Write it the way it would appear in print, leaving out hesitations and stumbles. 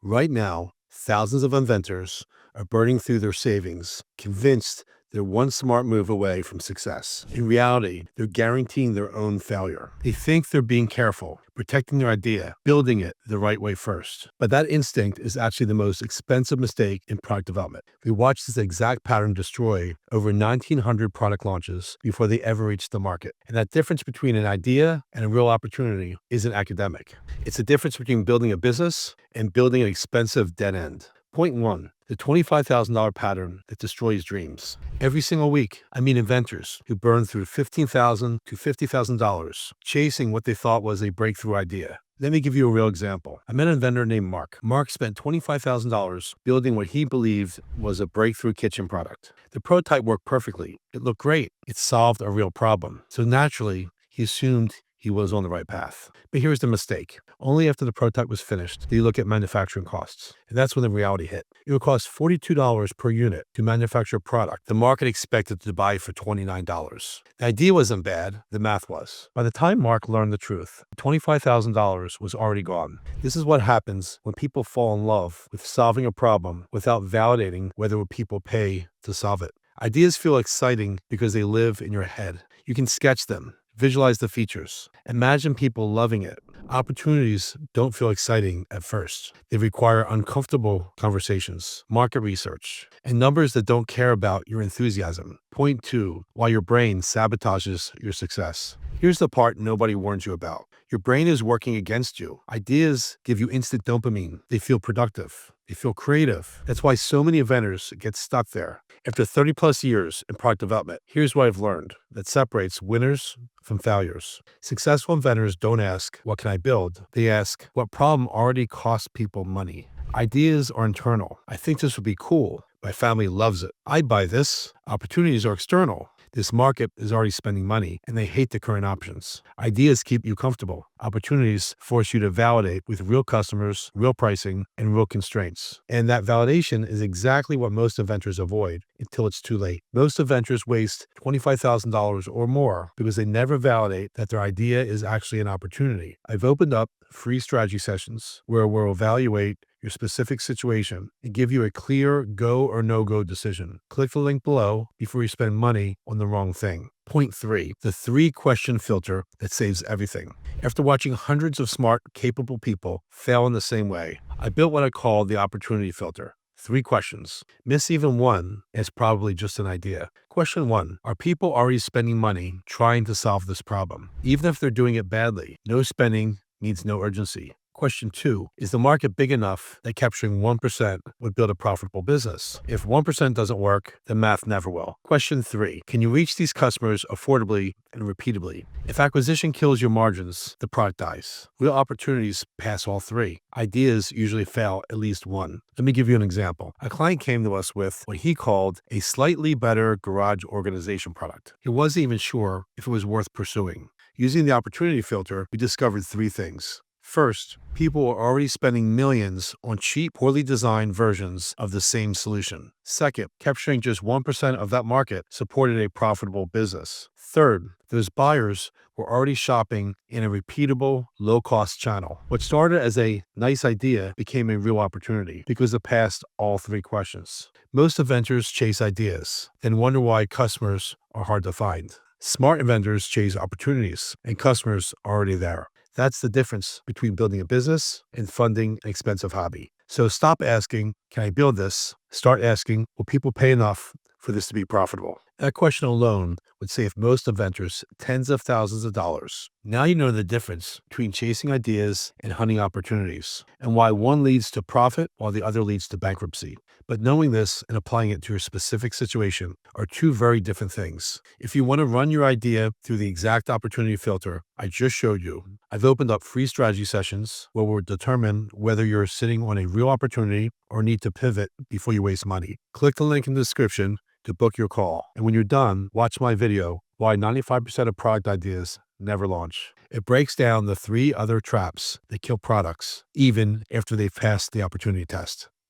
Right now, thousands of inventors are burning through their savings, convinced they're one smart move away from success. In reality, they're guaranteeing their own failure. They think they're being careful, protecting their idea, building it the right way first. But that instinct is actually the most expensive mistake in product development. We watched this exact pattern destroy over 1,900 product launches before they ever reached the market. And that difference between an idea and a real opportunity isn't academic. It's the difference between building a business and building an expensive dead end. Point one, the $25,000 pattern that destroys dreams. Every single week, I meet inventors who burn through $15,000 to $50,000 chasing what they thought was a breakthrough idea. Let me give you a real example. I met an inventor named Mark. Mark spent $25,000 building what he believed was a breakthrough kitchen product. The prototype worked perfectly. It looked great. It solved a real problem. So naturally, he assumed he was on the right path. But here's the mistake. Only after the prototype was finished did he look at manufacturing costs. And that's when the reality hit. It would cost $42 per unit to manufacture a product the market expected to buy for $29. The idea wasn't bad, the math was. By the time Mark learned the truth, $25,000 was already gone. This is what happens when people fall in love with solving a problem without validating whether people pay to solve it. Ideas feel exciting because they live in your head. You can sketch them. Visualize the features. Imagine people loving it. Opportunities don't feel exciting at first. They require uncomfortable conversations, market research, and numbers that don't care about your enthusiasm. Point two, why your brain sabotages your success. Here's the part nobody warns you about. Your brain is working against you. Ideas give you instant dopamine. They feel productive. They feel creative. That's why so many inventors get stuck there. After 30 plus years in product development, here's what I've learned that separates winners from failures. Successful inventors don't ask, what can I build? They ask, what problem already costs people money? Ideas are internal. I think this would be cool. My family loves it. I'd buy this. Opportunities are external. This market is already spending money, and they hate the current options. Ideas keep you comfortable. Opportunities force you to validate with real customers, real pricing, and real constraints. And that validation is exactly what most inventors avoid until it's too late. Most inventors waste $25,000 or more because they never validate that their idea is actually an opportunity. I've opened up free strategy sessions where we'll evaluate your specific situation and give you a clear go or no-go decision. Click the link below before you spend money on the wrong thing. Point three, the three-question filter that saves everything. After watching hundreds of smart, capable people fail in the same way, I built what I call the opportunity filter. 3 questions. Miss even one, it's probably just an idea. Question 1. Are people already spending money trying to solve this problem? Even if they're doing it badly, no spending means no urgency. Question 2. Is the market big enough that capturing 1% would build a profitable business? If 1% doesn't work, the math never will. Question 3. Can you reach these customers affordably and repeatably? If acquisition kills your margins, the product dies. Real opportunities pass all 3. Ideas usually fail at least one. Let me give you an example. A client came to us with what he called a slightly better garage organization product. He wasn't even sure if it was worth pursuing. Using the opportunity filter, we discovered 3 things. First, people are already spending millions on cheap, poorly designed versions of the same solution. Second, capturing just 1% of that market supported a profitable business. Third, those buyers were already shopping in a repeatable, low-cost channel. What started as a nice idea became a real opportunity because it passed all 3 questions. Most inventors chase ideas, then wonder why customers are hard to find. Smart inventors chase opportunities, and customers are already there. That's the difference between building a business and funding an expensive hobby. So stop asking, can I build this? Start asking, will people pay enough for this to be profitable? That question alone would save most inventors tens of thousands of dollars. Now you know the difference between chasing ideas and hunting opportunities, and why one leads to profit while the other leads to bankruptcy. But knowing this and applying it to your specific situation are 2 very different things. If you want to run your idea through the exact opportunity filter I just showed you, I've opened up free strategy sessions where we'll determine whether you're sitting on a real opportunity or need to pivot before you waste money. Click the link in the description to book your call. And when you're done, watch my video, Why 95% of Product Ideas Never Launch. It breaks down the 3 other traps that kill products, even after they've passed the opportunity test.